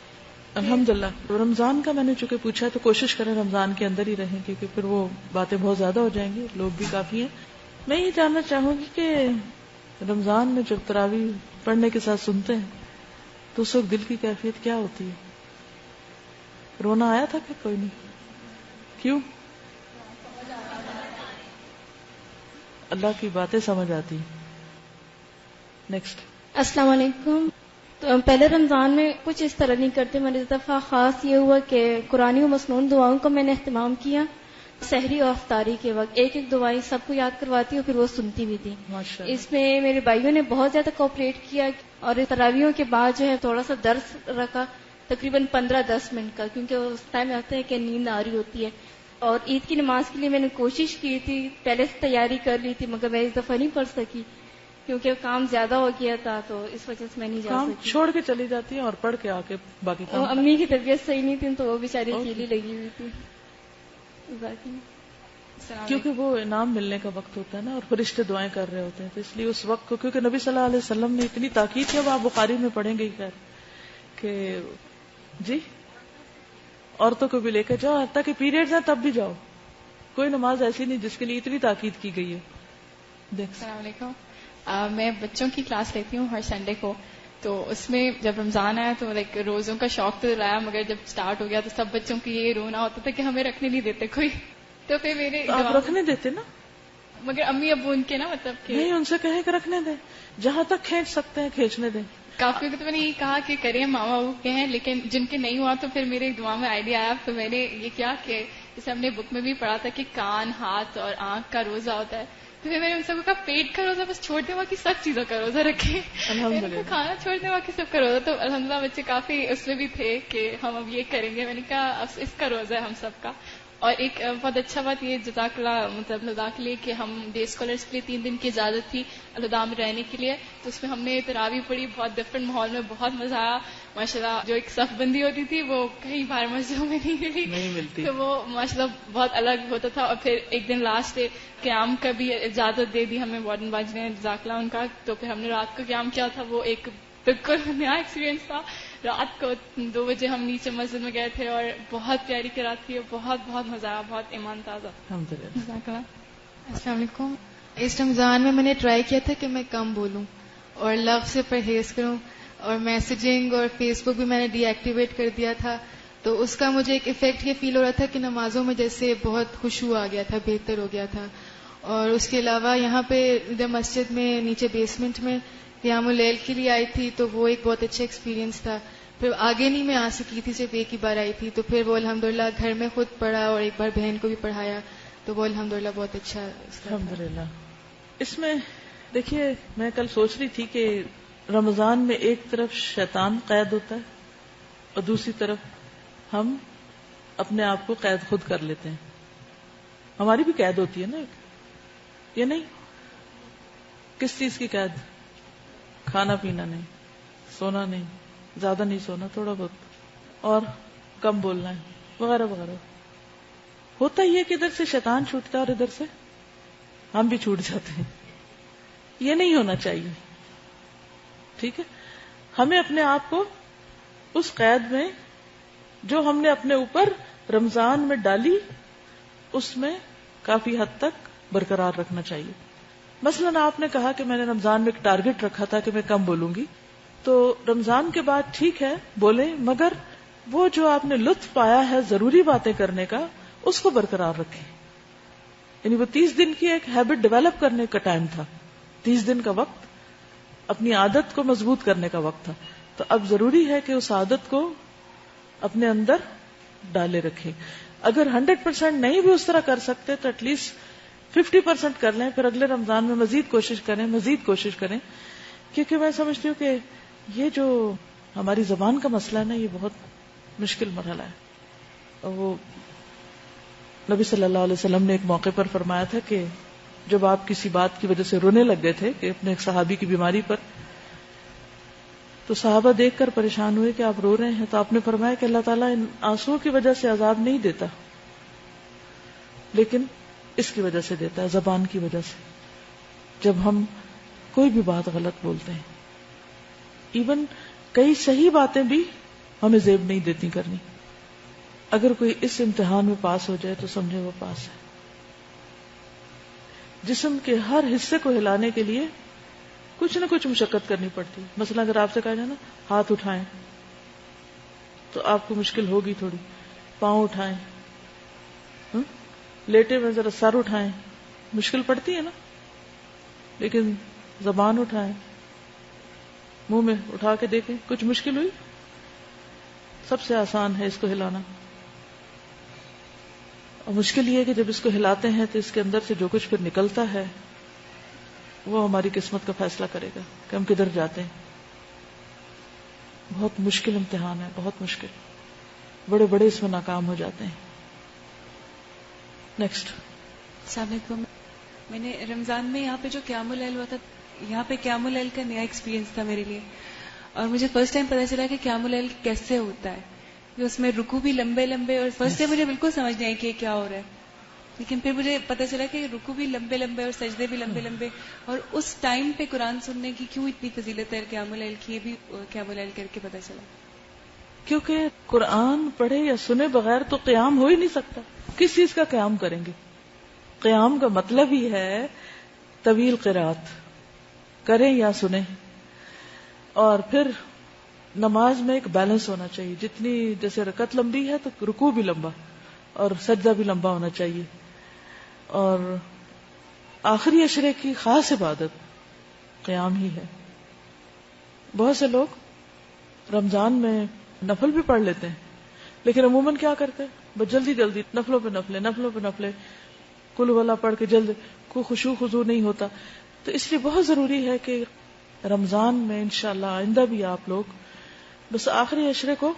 الحمدللہ. رمضان کا میں نے چونکہ پوچھا تو کوشش کریں رمضان کے اندر ہی رہیں، کیونکہ پھر وہ باتیں بہت زیادہ ہو جائیں گی، لوگ بھی کافی ہیں. میں یہ جاننا چاہوں گی کہ رمضان میں جب تراویح پڑھنے کے ساتھ سنتے ہیں تو اس وقت دل کی کیفیت کیا ہوتی ہے؟ رونا آیا تھا کہ کوئی نہیں؟ کیوں؟ اللہ کی باتیں سمجھ آتی. نیکسٹ. السلام علیکم. تو پہلے رمضان میں کچھ اس طرح نہیں کرتے. میں نے اس دفعہ خاص یہ ہوا کہ قرآنی و مسنون دعاؤں کا میں نے اہتمام کیا. سحری اور افطاری کے وقت ایک ایک دعائیں سب کو یاد کرواتی اور پھر وہ سنتی بھی تھی. اس میں میرے بھائیوں نے بہت زیادہ کوآپریٹ کیا اور تراویحوں کے بعد جو ہے تھوڑا سا درس رکھا، تقریباً 15-10 منٹ کا، کیونکہ اس ٹائم آتا ہے کہ نیند آ رہی ہوتی ہے. اور عید کی نماز کے لیے میں نے کوشش کی تھی، پہلے سے تیاری کر لی تھی، مگر میں اس دفعہ نہیں پڑھ سکی کیونکہ کام زیادہ ہو گیا تھا، تو اس وجہ سے میں نہیں جا سکی. چھوڑ کے چلی جاتی ہے اور پڑھ کے آ کے باقی کام. امی کی طبیعت صحیح نہیں تھی تو وہ بیچاری اکیلی لگی ہوئی تھی. کیونکہ وہ انعام ملنے کا وقت ہوتا ہے نا، اور فرشتے دعائیں کر رہے ہوتے ہیں، تو اس لیے اس وقت کو، کیونکہ نبی صلی اللہ علیہ وسلم نے اتنی تاکید کی، اب آپ بخاری میں پڑھیں گے خیر کہ جی عورتوں کو بھی لے کر جاؤ، حتیٰ کہ پیریڈز ہیں تب بھی جاؤ. کوئی نماز ایسی نہیں جس کے لیے اتنی تاکید کی گئی ہے. السلام علیکم. میں بچوں کی کلاس لیتی ہوں ہر سنڈے کو، تو اس میں جب رمضان آیا تو لائک روزوں کا شوق تو رہا، مگر جب سٹارٹ ہو گیا تو سب بچوں کی یہ رونا ہوتا تھا کہ ہمیں رکھنے نہیں دیتے کوئی. تو پھر میرے آپ رکھنے دیتے نا، مگر امی ابو ان کے نا مطلب کہ نہیں، ان سے کہیں کہ رکھنے دیں، جہاں تک کھینچ سکتے ہیں کھینچنے دیں. کافی تو میں نے یہ کہا کہ کریں ماما ابو کے ہیں، لیکن جن کے نہیں ہوا تو پھر میرے دماغ میں آئیڈیا آیا. تو میں نے یہ کیا کہ جیسے ہم نے بک میں بھی پڑھا تھا کہ کان، ہاتھ اور آنکھ کا روزہ ہوتا ہے، تو پھر میں نے ان سب کو کہا پیٹ کا روزہ بس چھوڑ دیں، باقی سب چیزوں کا روزہ رکھیں. کھانا چھوڑ دیں، باقی سب کا روزہ. تو الحمدللہ بچے کافی اس میں بھی تھے کہ ہم اب یہ کریں گے. میں نے کہا اس کا روزہ ہے ہم سب کا. اور ایک بہت اچھا بات یہ جزاک اللہ مطلب لداخ کے لیے کہ ہم ڈے اسکالرس کے لیے 3 دن کی اجازت تھی الوداع میں رہنے کے لیے، تو اس میں ہم نے تراویح پڑھی، بہت ڈفرینٹ ماحول میں، بہت مزہ آیا ماشاءاللہ. جو ایک صف بندی ہوتی تھی وہ کہیں باہر مسجدوں میں نہیں ملتی، تو وہ ماشاءاللہ بہت الگ ہوتا تھا. اور پھر ایک دن لاسٹ ڈے قیام کا بھی اجازت دے دی ہمیں وارڈن باجی نے، جزاک اللہ ان کا. تو پھر ہم نے رات کو قیام کیا تھا، وہ ایک بالکل نیا ایکسپیرینس تھا. رات کو 2 بجے ہم نیچے مسجد میں گئے تھے اور بہت پیاری قرات تھی، بہت بہت مزہ آیا، بہت ایمان تازہ. السلام علیکم. اس رمضان میں نے ٹرائی کیا تھا کہ میں کم بولوں اور لفظ سے پرہیز کروں، اور میسجنگ اور فیس بک بھی میں نے ڈی ایکٹیویٹ کر دیا تھا. تو اس کا مجھے ایک ایفیکٹ یہ فیل ہو رہا تھا کہ نمازوں میں جیسے بہت خشوع آ گیا تھا، بہتر ہو گیا تھا. اور اس کے علاوہ یہاں پہ ادھر مسجد میں نیچے بیسمنٹ میں قیام اللیل کے لیے آئی تھی، تو وہ ایک بہت اچھا ایکسپیرینس تھا. پھر آگے نہیں میں آ سکی تھی، صرف ایک ہی بار آئی تھی، تو پھر وہ الحمدللہ گھر میں خود پڑھا اور ایک بار بہن کو بھی پڑھایا، تو وہ الحمدللہ بہت اچھا. الحمدللہ. اس میں دیکھیے میں کل سوچ رہی تھی کہ رمضان میں ایک طرف شیطان قید ہوتا ہے اور دوسری طرف ہم اپنے آپ کو قید خود کر لیتے ہیں. ہماری بھی قید ہوتی ہے نا ایک، یہ نہیں کس چیز کی قید؟ کھانا پینا نہیں، سونا نہیں، زیادہ نہیں سونا، تھوڑا بہت، اور کم بولنا ہے وغیرہ وغیرہ. ہوتا یہ کہ ادھر سے شیطان چھوٹتا ہے اور ادھر سے ہم بھی چھوٹ جاتے ہیں. یہ نہیں ہونا چاہیے. ٹھیک ہے، ہمیں اپنے آپ کو اس قید میں جو ہم نے اپنے اوپر رمضان میں ڈالی اس میں کافی حد تک برقرار رکھنا چاہیے. مثلاً آپ نے کہا کہ میں نے رمضان میں ایک ٹارگٹ رکھا تھا کہ میں کم بولوں گی، تو رمضان کے بعد ٹھیک ہے بولیں، مگر وہ جو آپ نے لطف پایا ہے ضروری باتیں کرنے کا اس کو برقرار رکھیں. یعنی وہ 30 دن کی ایک ہیبٹ ڈیولپ کرنے کا ٹائم تھا، 30 دن کا وقت اپنی عادت کو مضبوط کرنے کا وقت تھا. تو اب ضروری ہے کہ اس عادت کو اپنے اندر ڈالے رکھیں. اگر 100% نہیں بھی اس طرح کر سکتے تو ایٹ لیسٹ 50% کر لیں، پھر اگلے رمضان میں مزید کوشش کریں. کیونکہ میں سمجھتی ہوں کہ یہ جو ہماری زبان کا مسئلہ ہے نا، یہ بہت مشکل مرحلہ ہے. وہ نبی صلی اللہ علیہ وسلم نے ایک موقع پر فرمایا تھا کہ جب آپ کسی بات کی وجہ سے رونے لگ گئے تھے کہ اپنے ایک صحابی کی بیماری پر، تو صحابہ دیکھ کر پریشان ہوئے کہ آپ رو رہے ہیں. تو آپ نے فرمایا کہ اللہ تعالیٰ ان آنسوؤں کی وجہ سے عذاب نہیں دیتا، لیکن اس کی وجہ سے دیتا ہے، زبان کی وجہ سے. جب ہم کوئی بھی بات غلط بولتے ہیں، ایون کئی صحیح باتیں بھی ہمیں زیب نہیں دیتی کرنی. اگر کوئی اس امتحان میں پاس ہو جائے تو سمجھے وہ پاس ہے. جسم کے ہر حصے کو ہلانے کے لیے کچھ نہ کچھ مشقت کرنی پڑتی. مثلا اگر آپ سے کہا جائے نا ہاتھ اٹھائیں تو آپ کو مشکل ہوگی تھوڑی. پاؤں اٹھائیں، لیٹے میں ذرا سر اٹھائیں، مشکل پڑتی ہے نا. لیکن زبان اٹھائیں، منہ میں اٹھا کے دیکھیں، کچھ مشکل ہوئی؟ سب سے آسان ہے اس کو ہلانا. اور مشکل یہ ہے کہ جب اس کو ہلاتے ہیں تو اس کے اندر سے جو کچھ پھر نکلتا ہے وہ ہماری قسمت کا فیصلہ کرے گا کہ ہم کدھر جاتے ہیں. بہت مشکل امتحان ہے، بہت مشکل. بڑے بڑے اس میں ناکام ہو جاتے ہیں. نیکسٹ. السلام علیکم. میں نے رمضان میں یہاں پہ جو قیام اللیل ہوا تھا، یہاں پہ قیام اللیل کا نیا ایکسپیرینس تھا میرے لیے، اور مجھے فرسٹ ٹائم پتا چلا کہ قیام اللیل کیسے ہوتا ہے. کہ اس میں رکوع بھی لمبے لمبے، اور فرسٹ ٹائم مجھے بالکل سمجھ نہیں آئی کہ کیا ہو رہا ہے. لیکن پھر مجھے پتا چلا کہ رکوع بھی لمبے لمبے اور سجدے بھی لمبے لمبے. اور اس ٹائم پہ قرآن سننے کی کیوں اتنی فضیلت ہے قیام اللیل کی، یہ بھی قیام اللیل کر کے پتا چلا. کیونکہ قرآن پڑھے یا سنے بغیر تو قیام ہو ہی نہیں سکتا. کس چیز کا قیام کریں گے؟ قیام کا مطلب ہی ہے طویل قرات کریں یا سنیں. اور پھر نماز میں ایک بیلنس ہونا چاہیے. جتنی جیسے رکعت لمبی ہے تو رکوع بھی لمبا اور سجدہ بھی لمبا ہونا چاہیے. اور آخری عشرے کی خاص عبادت قیام ہی ہے. بہت سے لوگ رمضان میں نفل بھی پڑھ لیتے ہیں، لیکن عموماً کیا کرتے ہیں؟ بس جلدی جلدی نفلوں پہ نفلے کل والا پڑھ کے جلد، کوئی خشوع خضوع نہیں ہوتا. تو اس لیے بہت ضروری ہے کہ رمضان میں انشاءاللہ آئندہ بھی آپ لوگ بس آخری عشرے کو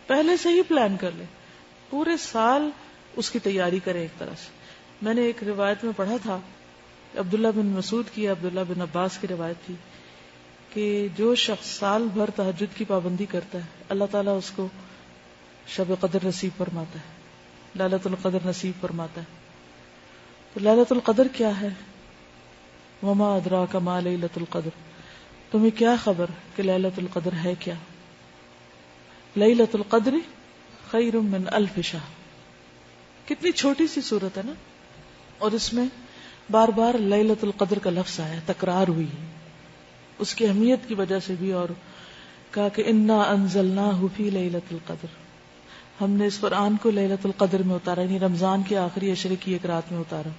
پہلے سے ہی پلان کر لیں، پورے سال اس کی تیاری کریں ایک طرح سے. میں نے ایک روایت میں پڑھا تھا، عبداللہ بن مسعود کی، عبداللہ بن عباس کی روایت تھی کہ جو شخص سال بھر تہجد کی پابندی کرتا ہے اللہ تعالیٰ اس کو شب قدر نصیب فرماتا ہے، لیلۃ القدر نصیب فرماتا ہے. تو لیلۃ القدر کیا ہے؟ وما ادراک ما لیلۃ القدر، تمہیں کیا خبر کہ لیلۃ القدر ہے کیا؟ لیلۃ القدر خیر من الف شہر. کتنی چھوٹی سی صورت ہے نا، اور اس میں بار بار لیلۃ القدر کا لفظ آیا، تکرار ہوئی ہے اس کی اہمیت کی وجہ سے بھی. اور کہا کہ انا انزلناہ فی لیلۃ القدر، ہم نے اس قرآن کو لیلۃ القدر میں اتارا، یعنی رمضان کے آخری عشرے کی ایک رات میں اتارا.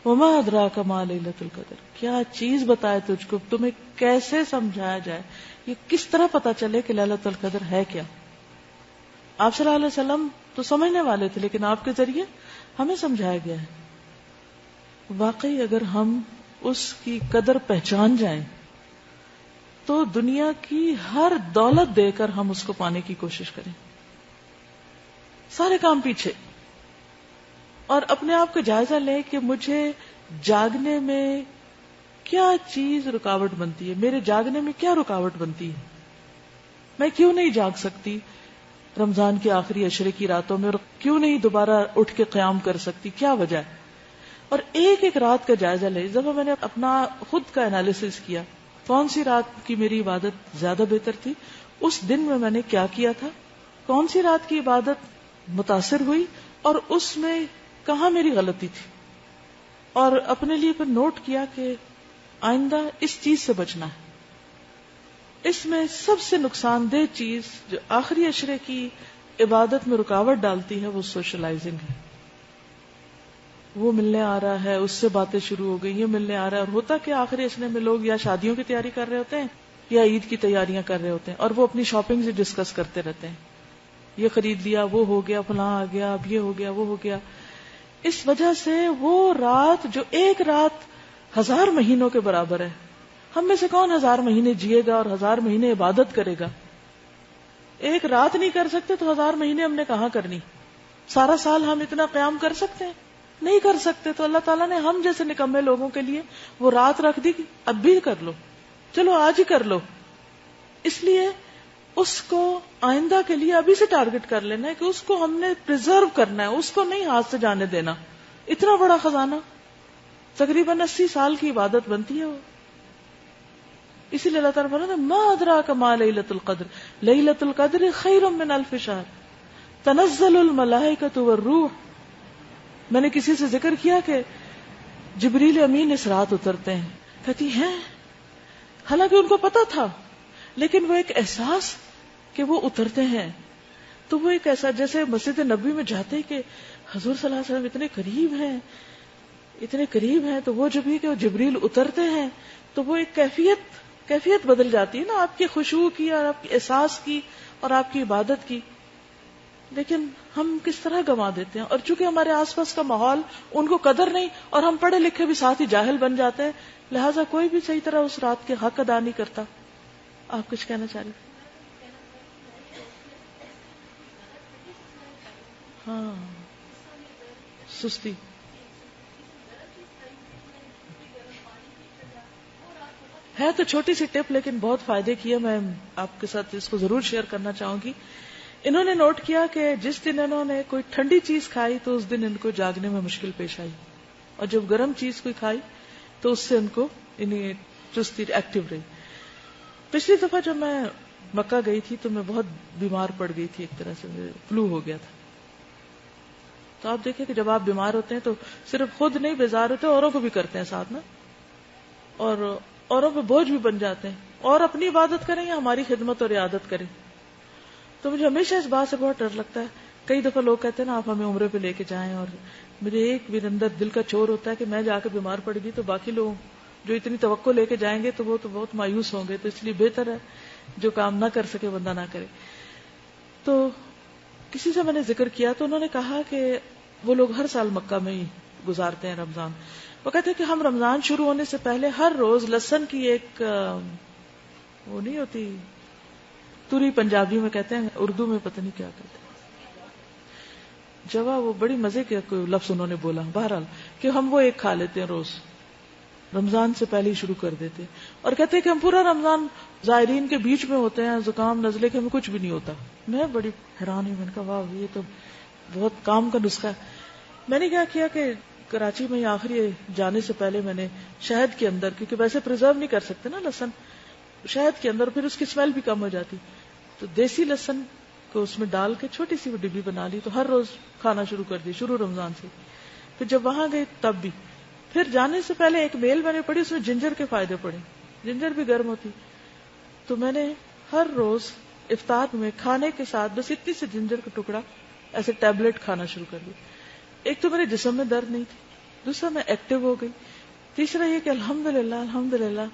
وما ادراک ما لیلۃ القدر، کیا چیز بتائے تجھ کو، تمہیں کیسے سمجھایا جائے، یہ کس طرح پتا چلے کہ لیلۃ القدر ہے کیا؟ آپ صلی اللہ علیہ وسلم تو سمجھنے والے تھے، لیکن آپ کے ذریعے ہمیں سمجھایا گیا ہے. واقعی اگر ہم اس کی قدر پہچان جائیں تو دنیا کی ہر دولت دے کر ہم اس کو پانے کی کوشش کریں، سارے کام پیچھے. اور اپنے آپ کو جائزہ لیں کہ مجھے جاگنے میں کیا چیز رکاوٹ بنتی ہے، میرے جاگنے میں کیا رکاوٹ بنتی ہے، میں کیوں نہیں جاگ سکتی رمضان کے آخری عشرے کی راتوں میں، اور کیوں نہیں دوبارہ اٹھ کے قیام کر سکتی، کیا وجہ ہے. اور ایک ایک رات کا جائزہ لیں. جب میں نے اپنا خود کا انالیسس کیا، کون سی رات کی میری عبادت زیادہ بہتر تھی، اس دن میں نے کیا کیا تھا، کون سی رات کی عبادت متاثر ہوئی، اور اس میں کہاں میری غلطی تھی. اور اپنے لیے پھر نوٹ کیا کہ آئندہ اس چیز سے بچنا ہے. اس میں سب سے نقصان دہ چیز جو آخری عشرے کی عبادت میں رکاوٹ ڈالتی ہے وہ سوشلائزنگ ہے. وہ ملنے آ رہا ہے، اس سے باتیں شروع ہو گئی، یہ ملنے آ رہا ہے، اور ہوتا کہ آخری عشرے میں لوگ یا شادیوں کی تیاری کر رہے ہوتے ہیں یا عید کی تیاریاں کر رہے ہوتے ہیں، اور وہ اپنی شاپنگ سے ڈسکس کرتے رہتے ہیں، یہ خرید لیا، وہ ہو گیا، فلاں آ گیا، اب یہ ہو گیا، وہ ہو گیا. اس وجہ سے وہ رات جو ایک رات 1000 مہینوں کے برابر ہے، ہم میں سے کون 1000 مہینے جیے گا اور 1000 مہینے عبادت کرے گا؟ ایک رات نہیں کر سکتے تو 1000 مہینے ہم نے کہاں کرنی؟ سارا سال ہم اتنا قیام کر سکتے ہیں؟ نہیں کر سکتے. تو اللہ تعالیٰ نے ہم جیسے نکمے لوگوں کے لیے وہ رات رکھ دی کہ اب بھی کر لو، چلو آج ہی کر لو. اس لیے اس کو آئندہ کے لیے ابھی سے ٹارگٹ کر لینا ہے کہ اس کو ہم نے پریزرو کرنا ہے، اس کو نہیں ہاتھ سے جانے دینا. اتنا بڑا خزانہ، تقریباً 80 سال کی عبادت بنتی ہے وہ. اسی لیے اللہ تعالیٰ فرماتا ہے ما ادراک ما لیلۃ القدر لیلۃ القدر خیر من الف شہر تنزل الملائکۃ والروح. میں نے کسی سے ذکر کیا کہ جبریل امین اس رات اترتے ہیں، کہتی ہیں حالانکہ ان کو پتا تھا، لیکن وہ ایک احساس کہ وہ اترتے ہیں، تو وہ ایک ایسا جیسے مسجد نبی میں جاتے کہ حضور صلی اللہ علیہ وسلم اتنے قریب ہیں، اتنے قریب ہیں، تو وہ جب یہ کہ جبریل اترتے ہیں تو وہ ایک کیفیت بدل جاتی ہے نا آپ کی خشوع کی اور آپ کے احساس کی اور آپ کی عبادت کی. لیکن ہم کس طرح گنوا دیتے ہیں، اور چونکہ ہمارے آس پاس کا ماحول ان کو قدر نہیں، اور ہم پڑھے لکھے بھی ساتھ ہی جاہل بن جاتے ہیں، لہٰذا کوئی بھی صحیح طرح اس رات کے حق ادا نہیں کرتا. آپ کچھ کہنا چاہ رہے؟ ہاں، سستی. ہے تو چھوٹی سی ٹپ لیکن بہت فائدے کی ہے، میں آپ کے ساتھ اس کو ضرور شیئر کرنا چاہوں گی. انہوں نے نوٹ کیا کہ جس دن انہوں نے کوئی ٹھنڈی چیز کھائی تو اس دن ان کو جاگنے میں مشکل پیش آئی، اور جب گرم چیز کوئی کھائی تو اس سے ان کو چستی ایکٹیو رہی. پچھلی دفعہ جب میں مکہ گئی تھی تو میں بہت بیمار پڑ گئی تھی، ایک طرح سے فلو ہو گیا تھا. تو آپ دیکھیں کہ جب آپ بیمار ہوتے ہیں تو صرف خود نہیں بیزار ہوتے، اوروں کو بھی کرتے ہیں ساتھ نا، اور اوروں پہ بوجھ بھی بن جاتے ہیں، اور اپنی عبادت کریں یا ہماری خدمت اور عیادت کریں. تو مجھے ہمیشہ اس بات سے بہت ڈر لگتا ہے. کئی دفعہ لوگ کہتے ہیں نا آپ ہمیں عمرے پہ لے کے جائیں، اور مجھے ایک بھی اندر دل کا چور ہوتا ہے کہ میں جا کے بیمار پڑ گئی تو باقی لوگ جو اتنی توقع لے کے جائیں گے تو وہ تو بہت مایوس ہوں گے. تو اس لیے بہتر ہے جو کام نہ کر سکے بندہ نہ کرے. تو کسی سے میں نے ذکر کیا تو انہوں نے کہا کہ وہ لوگ ہر سال مکہ میں ہی گزارتے ہیں رمضان. وہ کہتے ہیں کہ ہم رمضان شروع ہونے سے پہلے ہر روز لہسن کی ایک وہ نہیں ہوتی توری، پنجابی میں کہتے ہیں، اردو میں پتہ نہیں کیا کہتے ہیں، جوا، وہ بڑی مزے کے کوئی لفظ انہوں نے بولا. بہرحال کہ ہم وہ ایک کھا لیتے ہیں روز، رمضان سے پہلے ہی شروع کر دیتے ہیں. اور کہتے ہیں کہ ہم پورا رمضان زائرین کے بیچ میں ہوتے ہیں، زکام نزلے کے ہمیں کچھ بھی نہیں ہوتا. میں بڑی حیران ہوئی، میں نے کہا واہ یہ تو بہت کام کا نسخہ ہے. میں نے کیا کیا کہ کراچی میں آخری جانے سے پہلے میں نے شہد کے اندر، کیونکہ ویسے پرزرو نہیں کر سکتے نا لہسن، شہد کے اندر پھر اس کی اسمیل بھی کم ہو جاتی، تو دیسی لہسن کو اس میں ڈال کے چھوٹی سی وہ ڈبی بنا لی، تو ہر روز کھانا شروع کر دی، شروع رمضان سے. پھر جب وہاں گئی تب بھی، پھر جانے سے پہلے ایک میل میں نے پڑھی، اس میں جنجر کے فائدے پڑے، جنجر بھی گرم ہوتی، تو میں نے ہر روز افطار میں کھانے کے ساتھ بس اتنی سی جنجر کا ٹکڑا ایسے ٹیبلٹ کھانا شروع کر دی. ایک تو میرے جسم میں درد نہیں تھی، دوسرا میں ایکٹیو ہو گئی، تیسرا یہ کہ الحمدللہ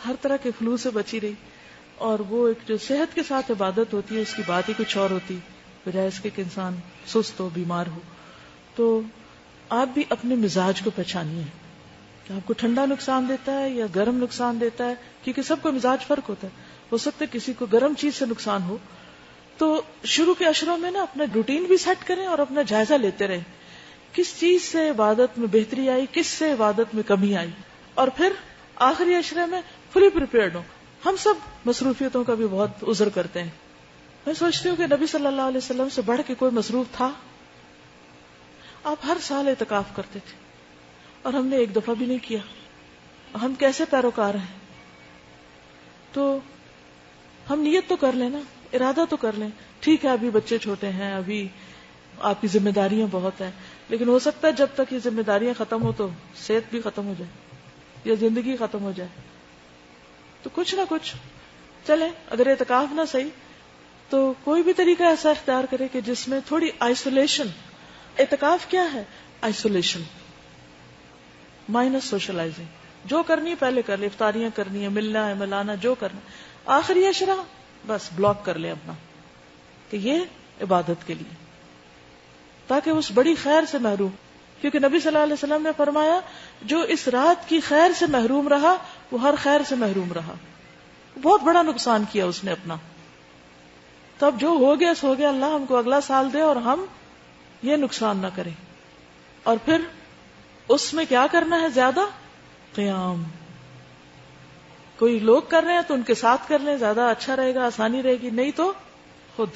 ہر طرح کے فلو سے بچی رہی. اور وہ ایک جو صحت کے ساتھ عبادت ہوتی ہے اس کی بات ہی کچھ اور ہوتی، بجائے اس کے کہ انسان سست ہو، بیمار ہو. تو آپ بھی اپنے مزاج کو پہچانیے کہ آپ کو ٹھنڈا نقصان دیتا ہے یا گرم نقصان دیتا ہے، کیونکہ سب کا مزاج فرق ہوتا ہے. ہو سکتا ہے کسی کو گرم چیز سے نقصان ہو. تو شروع کے اشروں میں نا اپنا روٹین بھی سیٹ کریں اور اپنا جائزہ لیتے رہیں، کس چیز سے عبادت میں بہتری آئی، کس سے عبادت میں کمی آئی، اور پھر آخری اشرے میں فلی پریپیئرڈ ہو. ہم سب مصروفیتوں کا بھی بہت عذر کرتے ہیں. میں سوچتی ہوں کہ نبی صلی اللہ علیہ وسلم سے بڑھ کے کوئی مصروف تھا؟ آپ ہر سال اعتکاف کرتے تھے اور ہم نے ایک دفعہ بھی نہیں کیا. ہم کیسے پیروکار ہیں؟ تو ہم نیت تو کر لیں نا، ارادہ تو کر لیں. ٹھیک ہے ابھی بچے چھوٹے ہیں، ابھی آپ کی ذمہ داریاں بہت ہیں، لیکن ہو سکتا ہے جب تک یہ ذمہ داریاں ختم ہو تو صحت بھی ختم ہو جائے یا زندگی ختم ہو جائے. تو کچھ نہ کچھ چلیں اگر اعتکاف نہ صحیح تو کوئی بھی طریقہ ایسا اختیار کرے کہ جس میں تھوڑی آئسولیشن. اعتکاف کیا ہے؟ Isolation minus socialising. جو کرنی ہے پہلے کر لے, افطاریاں کرنی ہے, ملنا ہے, ملانا, جو کرنا, آخری عشرہ بس بلاک کر لے اپنا کہ یہ عبادت کے لیے, تاکہ اس بڑی خیر سے محروم. کیونکہ نبی صلی اللہ علیہ وسلم نے فرمایا جو اس رات کی خیر سے محروم رہا وہ ہر خیر سے محروم رہا. بہت بڑا نقصان کیا اس نے اپنا. تب جو ہو گیا سو گیا, اللہ ہم کو اگلا سال دے اور ہم یہ نقصان نہ کریں. اور پھر اس میں کیا کرنا ہے؟ زیادہ قیام. کوئی لوگ کر رہے ہیں تو ان کے ساتھ کر لیں, زیادہ اچھا رہے گا, آسانی رہے گی. نہیں تو خود.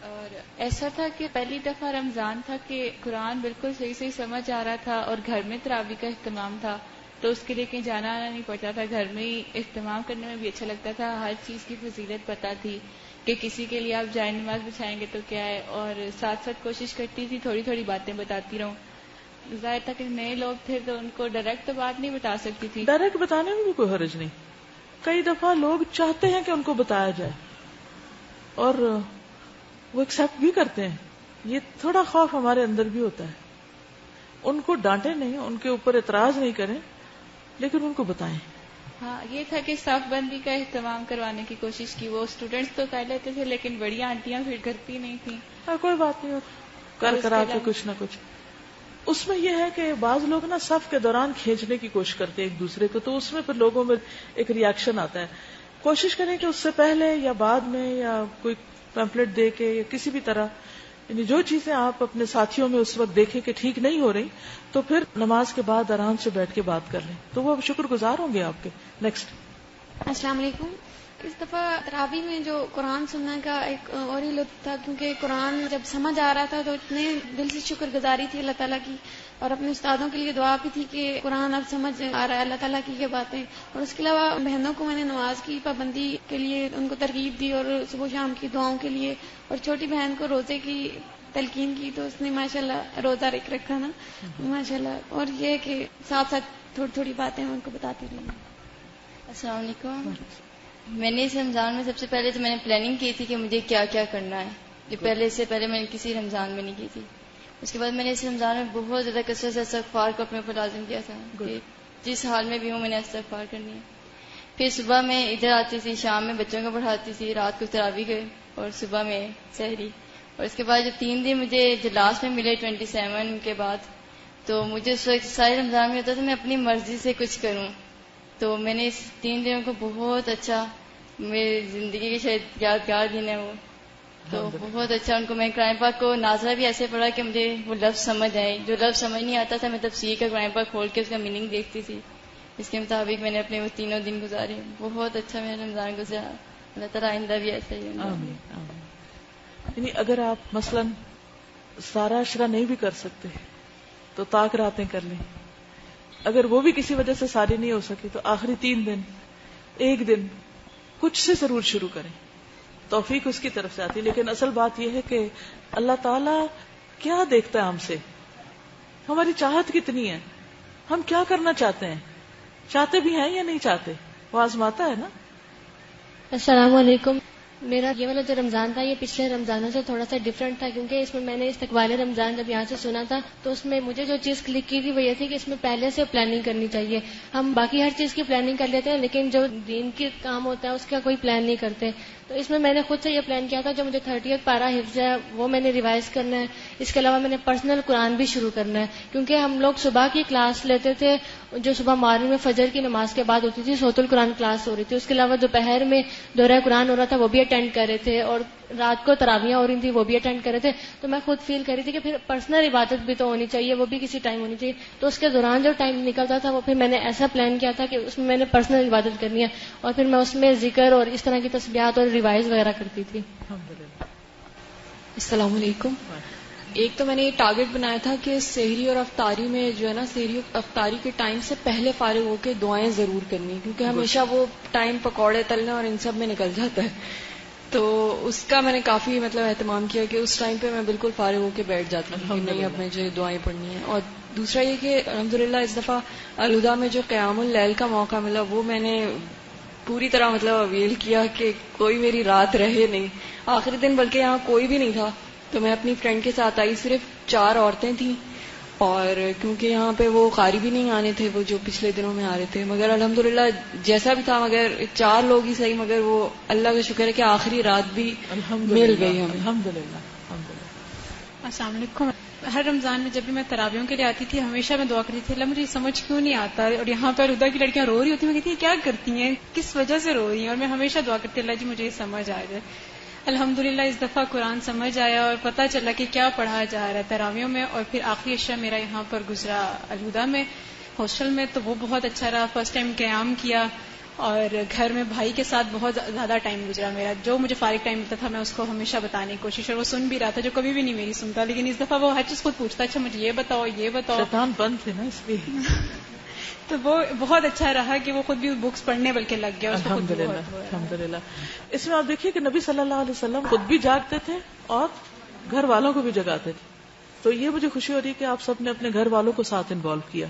اور ایسا تھا کہ پہلی دفعہ رمضان تھا کہ قرآن بالکل صحیح صحیح سمجھ آ رہا تھا اور گھر میں تراویح کا اہتمام تھا, تو اس کے لیے کہیں جانا آنا نہیں پڑتا تھا. گھر میں ہی اہتمام کرنے میں بھی اچھا لگتا تھا. ہر چیز کی فضیلت پتہ تھی کہ کسی کے لیے آپ جائے نماز بچھائیں گے تو کیا ہے, اور ساتھ ساتھ کوشش کرتی تھی تھوڑی تھوڑی باتیں بتاتی رہوں. ظاہر تھا کہ نئے لوگ تھے تو ان کو ڈائریکٹ تو بات نہیں بتا سکتی تھی. ڈائریکٹ بتانے میں بھی کوئی حرج نہیں. کئی دفعہ لوگ چاہتے ہیں کہ ان کو بتایا جائے اور وہ ایکسپٹ بھی کرتے ہیں. یہ تھوڑا خوف ہمارے اندر بھی ہوتا ہے. ان کو ڈانٹے نہیں, ان کے اوپر اعتراض نہیں کریں, لیکن ان کو بتائیں. ہاں, یہ تھا کہ صف بندی کا اہتمام کروانے کی کوشش کی. وہ اسٹوڈینٹس تو کر لیتے تھے لیکن بڑی آنٹیاں پھر کرتی نہیں تھیں. کوئی بات نہیں, کر کرا کے کچھ نہ کچھ. اس میں یہ ہے کہ بعض لوگ نا صف کے دوران کھینچنے کی کوشش کرتے ہیں ایک دوسرے کو, تو اس میں پھر لوگوں میں ایک ریاکشن آتا ہے. کوشش کریں کہ اس سے پہلے یا بعد میں یا کوئی پیمفلٹ دے کے یا کسی بھی طرح, یعنی جو چیزیں آپ اپنے ساتھیوں میں اس وقت دیکھیں کہ ٹھیک نہیں ہو رہی تو پھر نماز کے بعد آرام سے بیٹھ کے بات کر لیں, تو وہ شکر گزار ہوں گے آپ کے. نیکسٹ. السلام علیکم. اس دفعہ تراویح میں جو قرآن سننے کا ایک اور ہی لطف تھا, کیونکہ قرآن جب سمجھ آ رہا تھا تو اتنے دل سے شکر گزاری تھی اللہ تعالیٰ کی, اور اپنے استادوں کے لیے دعا بھی تھی کہ قرآن اب سمجھ آ رہا ہے اللہ تعالیٰ کی یہ باتیں. اور اس کے علاوہ بہنوں کو میں نے نماز کی پابندی کے لیے ان کو ترغیب دی اور صبح شام کی دعاؤں کے لیے, اور چھوٹی بہن کو روزے کی تلقین کی تو اس نے ماشاءاللہ روزہ رکھا نا ماشاءاللہ. اور یہ کہ ساتھ ساتھ تھوڑی تھوڑی باتیں ان کو بتاتی رہی. السلام علیکم. میں نے اس رمضان میں سب سے پہلے تو میں نے پلاننگ کی تھی کہ مجھے کیا کیا کرنا ہے, جو پہلے سے پہلے میں نے کسی رمضان میں نہیں کی تھی. اس کے بعد میں نے اس رمضان میں بہت زیادہ کثرت سے استغفار کو اپنے اوپر لازم کیا تھا کہ جس حال میں بھی ہوں میں نے استغفار کرنی ہے. پھر صبح میں ادھر آتی تھی, شام میں بچوں کو پڑھاتی تھی, رات کو تراویح گئے اور صبح میں سحری. اور اس کے بعد جو 3 دن مجھے جو لاسٹ میں ملے 27 کے بعد, تو مجھے اس وقت سارے رمضان میں ہوتا تھا میں اپنی مرضی سے کچھ کروں. تو میں نے اس 3 دنوں کو بہت اچھا, میری زندگی کے شاید یادگار دن ہے وہ, تو بہت اچھا ان کو میں قرآن پاک کو ناظرہ بھی ایسے پڑھا کہ مجھے وہ لفظ سمجھ آئے. جو لفظ سمجھ نہیں آتا تھا میں تفسیر کا قرآن پاک کھول کے اس کا میننگ دیکھتی تھی, اس کے مطابق میں نے اپنے وہ 3 دن گزارے. بہت اچھا میرا رمضان گزرا. اللہ تعالیٰ آئندہ بھی ایسا ہی. یعنی اگر آپ مثلا سارا عشرہ نہیں بھی کر سکتے تو طاق راتیں کر لیں. اگر وہ بھی کسی وجہ سے ساری نہیں ہو سکی تو آخری 3 دن 1 دن کچھ سے ضرور شروع کریں. توفیق اس کی طرف سے آتی. لیکن اصل بات یہ ہے کہ اللہ تعالیٰ کیا دیکھتا ہے ہم سے, ہماری چاہت کتنی ہے, ہم کیا کرنا چاہتے ہیں, چاہتے بھی ہیں یا نہیں چاہتے, وہ آزماتا ہے نا. السلام علیکم. میرا یہ والا جو رمضان تھا یہ پچھلے رمضانوں سے تھوڑا سا ڈفرینٹ تھا, کیونکہ اس میں میں نے استقبال رمضان جب یہاں سے سنا تھا تو اس میں مجھے جو چیز کلک کی تھی وہ یہ تھی کہ اس میں پہلے سے پلاننگ کرنی چاہیے. ہم باقی ہر چیز کی پلاننگ کر لیتے ہیں لیکن جو دین کی کام ہوتا ہے اس کا کوئی پلان نہیں کرتے. تو اس میں نے خود سے یہ پلان کیا تھا جو مجھے 30 پارہ حفظ ہے وہ میں نے ریوائز کرنا ہے. اس کے علاوہ میں نے پرسنل قرآن بھی شروع کرنا ہے, کیونکہ ہم لوگ صبح کی کلاس لیتے تھے جو صبح مارننگ میں فجر کی نماز کے بعد ہوتی تھی, صوت القرآن کلاس ہو رہی تھی. اس کے علاوہ دوپہر میں دورہ قرآن ہو رہا تھا وہ بھی اٹینڈ کر رہے تھے, اور رات کو تراویحیں ہو رہی تھی وہ بھی اٹینڈ کر رہے تھے. تو میں خود فیل کر رہی تھی کہ پھر پرسنل عبادت بھی تو ہونی چاہیے, وہ بھی کسی ٹائم ہونی چاہیے. تو اس کے دوران جو ٹائم نکلتا تھا وہ پھر میں نے ایسا پلان کیا تھا کہ اس میں نے پرسنل عبادت کرنی ہے, اور پھر میں اس میں ذکر اور اس طرح کی تسبیحات اور ریوائز وغیرہ کرتی تھی. السلام علیکم. ایک تو میں نے یہ ٹارگٹ بنایا تھا کہ سحری اور افطاری میں جو ہے نا, سحری اور افطاری کے ٹائم سے پہلے فارغ ہو کے دعائیں ضرور کرنی, کیونکہ ہمیشہ وہ ٹائم پکوڑے تلنے اور ان سب میں نکل جاتا ہے. تو اس کا میں نے کافی اہتمام کیا کہ اس ٹائم پہ میں بالکل فارغ ہو کے بیٹھ جاتی ہوں کہ نہیں اب مجھے دعائیں پڑھنی ہیں. اور دوسرا یہ کہ الحمدللہ اس دفعہ الہدا میں جو قیام اللیل کا موقع ملا وہ میں نے پوری طرح مطلب اویل کیا کہ کوئی میری رات رہے نہیں. آخری دن بلکہ یہاں کوئی بھی نہیں تھا تو میں اپنی فرینڈ کے ساتھ آئی, صرف 4 عورتیں تھیں, اور کیونکہ یہاں پہ وہ قاری بھی نہیں آنے تھے وہ جو پچھلے دنوں میں آ رہے تھے, مگر الحمدللہ جیسا بھی تھا, مگر 4 لوگ ہی صحیح, مگر وہ اللہ کا شکر ہے کہ آخری رات بھی مل گئی ہمیں. الحمدللہ. السلام علیکم. ہر رمضان میں جب بھی میں تراویحوں کے لیے آتی تھی ہمیشہ میں دعا کرتی تھی اللہ مجھے سمجھ کیوں نہیں آتا, اور یہاں پر ادھر کی لڑکیاں رو رہی ہوتی ہیں, میں کہتی ہیں کیا کرتی ہیں, کس وجہ سے رو رہی ہیں, اور میں ہمیشہ دعا کرتی اللہ جی مجھے یہ سمجھ آ جائے. الحمدللہ اس دفعہ قرآن سمجھ آیا اور پتہ چلا کہ کیا پڑھا جا رہا ہے تراویحوں میں, اور پھر آخری عشاء میرا یہاں پر گزرا الہدا میں ہاسٹل میں, تو وہ بہت اچھا رہا. فرسٹ ٹائم قیام کیا, اور گھر میں بھائی کے ساتھ بہت زیادہ ٹائم گزرا میرا, جو مجھے فارغ ٹائم ملتا تھا میں اس کو ہمیشہ بتانے کی کوشش, اور وہ سن بھی رہا تھا جو کبھی بھی نہیں میری سنتا, لیکن اس دفعہ وہ ہر چیز خود پوچھتا, اچھا مجھے یہ بتاؤ یہ بتاؤ. شیطان بند تھے نا اس لیے. تو وہ بہت اچھا رہا کہ وہ خود بھی بکس پڑھنے بلکہ لگ گیا. الحمدللہ الحمدللہ. اس میں آپ دیکھیے کہ نبی صلی اللہ علیہ وسلم خود بھی جاگتے تھے اور گھر والوں کو بھی جگاتے تھے, تو یہ مجھے خوشی ہو رہی ہے کہ آپ سب نے اپنے گھر والوں کو ساتھ انوالو کیا.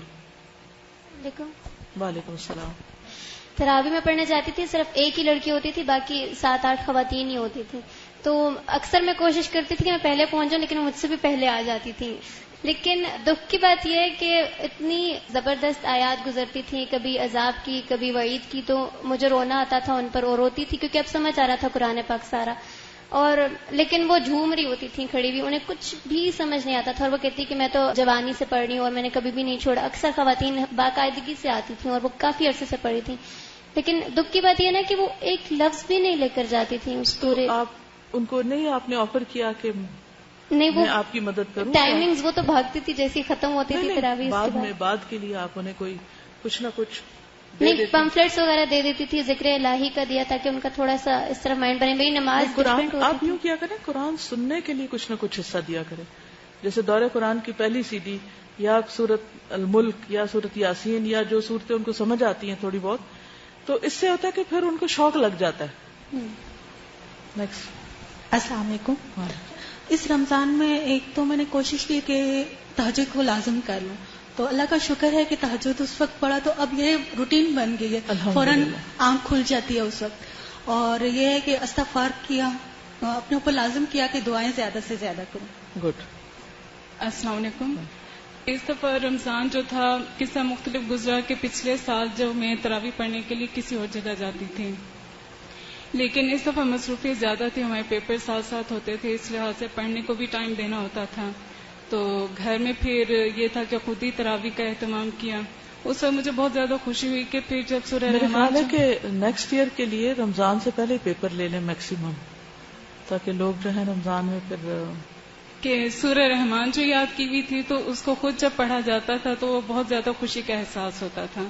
وعلیکم السلام. تراویح میں پڑھنے جاتی تھی, صرف ایک ہی لڑکی ہوتی تھی, باقی 7-8 خواتین ہی ہوتی تھی, تو اکثر میں کوشش کرتی تھی کہ میں پہلے پہنچ جاؤں, لیکن مجھ سے بھی پہلے آ جاتی تھی. لیکن دکھ کی بات یہ ہے کہ اتنی زبردست آیات گزرتی تھیں, کبھی عذاب کی کبھی وعید کی, تو مجھے رونا آتا تھا ان پر, اور روتی تھی کیونکہ اب سمجھ آ رہا تھا قرآن پاک سارا, اور لیکن وہ جھوم رہی ہوتی تھیں کھڑی بھی, انہیں کچھ بھی سمجھ نہیں آتا تھا, اور وہ کہتی کہ میں تو جوانی سے پڑھ رہی ہوں اور میں نے کبھی بھی نہیں چھوڑا. اکثر خواتین باقاعدگی سے آتی تھیں اور وہ کافی عرصے سے پڑھی تھیں, لیکن دکھ کی بات یہ نا کہ وہ ایک لفظ بھی نہیں لے کر جاتی تھیں اس پورے. آپ ان کو نہیں آپ نے آفر کیا کہ نہیں وہ میں آپ کی مدد کروں؟ ٹائمنگز وہ تو بھاگتی تھی جیسی ختم ہوتی تھی تراویح, بعد کے لیے آپ انہیں کوئی کچھ نہ کچھ نہیں پمفلیٹس وغیرہ دے دیتی تھی, ذکر الہی کا دیا تاکہ ان کا تھوڑا سا اس طرح مائنڈ بنے. میری نماز قرآن آپ یوں کیا کریں, قرآن سننے کے لیے کچھ نہ کچھ حصہ دیا کریں, جیسے دورہ قرآن کی پہلی CD یا سورت الملک یا سورت یاسین یا جو صورتیں ان کو سمجھ آتی ہیں تھوڑی بہت, تو اس سے ہوتا ہے کہ پھر ان کو شوق لگ جاتا ہے. نیکسٹ. السلام علیکم. اس رمضان میں ایک تو میں نے کوشش کی کہ تہجد کو لازم کر لوں, تو اللہ کا شکر ہے کہ تہجد اس وقت پڑھا تو اب یہ روٹین بن گئی ہے, فوراً آنکھ کھل جاتی ہے اس وقت. اور یہ ہے کہ استغفار کیا, اپنے اوپر لازم کیا کہ دعائیں زیادہ سے زیادہ کروں. گڈ. السلام علیکم. اس دفعہ رمضان جو تھا قصہ مختلف گزرا کہ پچھلے سال جب میں تراویح پڑھنے کے لیے کسی اور جگہ جاتی تھی, لیکن اس دفعہ مصروفیت زیادہ تھی, ہمارے پیپر ساتھ ساتھ ہوتے تھے, اس لحاظ سے پڑھنے کو بھی ٹائم دینا ہوتا تھا. تو گھر میں پھر یہ تھا کہ خود ہی تراویح کا اہتمام کیا. اس وقت مجھے بہت زیادہ خوشی ہوئی کہ پھر جب سورہ میرے خیال ہے کہ نیکسٹ ایئر کے لیے رمضان سے پہلے پیپر لے لیں میکسیمم, تاکہ لوگ جو ہے رمضان میں پھر کہ سورہ رحمان جو یاد کی ہوئی تھی تو اس کو خود جب پڑھا جاتا تھا تو وہ بہت زیادہ خوشی کا احساس ہوتا تھا.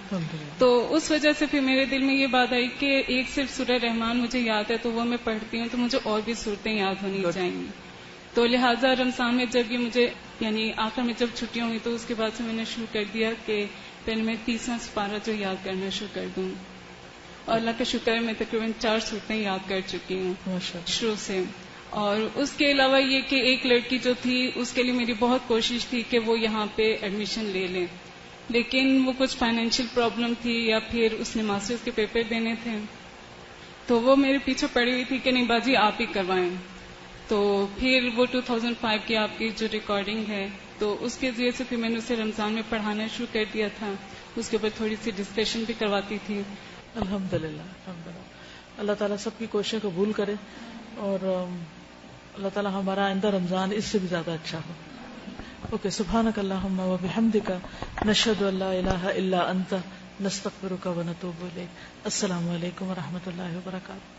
تو اس وجہ سے پھر میرے دل میں یہ بات آئی کہ ایک صرف سورہ رحمان مجھے یاد ہے تو وہ میں پڑھتی ہوں, تو مجھے اور بھی صورتیں یاد ہونی چاہیے. تو لہٰذا رمضان میں جب یہ مجھے یعنی آخر میں جب چھٹیاں ہوئی تو اس کے بعد سے میں نے شروع کر دیا کہ پہلے میں 30واں سپارہ جو یاد کرنا شروع کر دوں, اور اللہ کا شکر ہے میں تقریباً 4 صورتیں یاد کر چکی ہوں شروع سے. اور اس کے علاوہ یہ کہ ایک لڑکی جو تھی اس کے لیے میری بہت کوشش تھی کہ وہ یہاں پہ ایڈمیشن لے لیں, لیکن وہ کچھ فائنینشیل پرابلم تھی یا پھر اس نے ماسٹرز کے پیپر دینے تھے, تو وہ میرے پیچھے پڑی ہوئی تھی کہ نہیں باجی آپ ہی کروائیں. تو پھر وہ 2005 کی آپ کی جو ریکارڈنگ ہے تو اس کے ذریعے سے پھر میں نے اسے رمضان میں پڑھانا شروع کر دیا تھا, اس کے اوپر تھوڑی سی ڈسکشن بھی کرواتی تھی. الحمدللہ اللہ تعالیٰ سب کی کوششیں قبول کرے, اور اللہ تعالیٰ ہمارا آئندہ رمضان اس سے بھی زیادہ اچھا ہو. اوکے, سبحانک اللہم و بحمدک, نشہد ان لا الہ الا انت, نستغفرک و نتوب الیک. السلام علیکم و رحمۃ اللہ وبرکاتہ.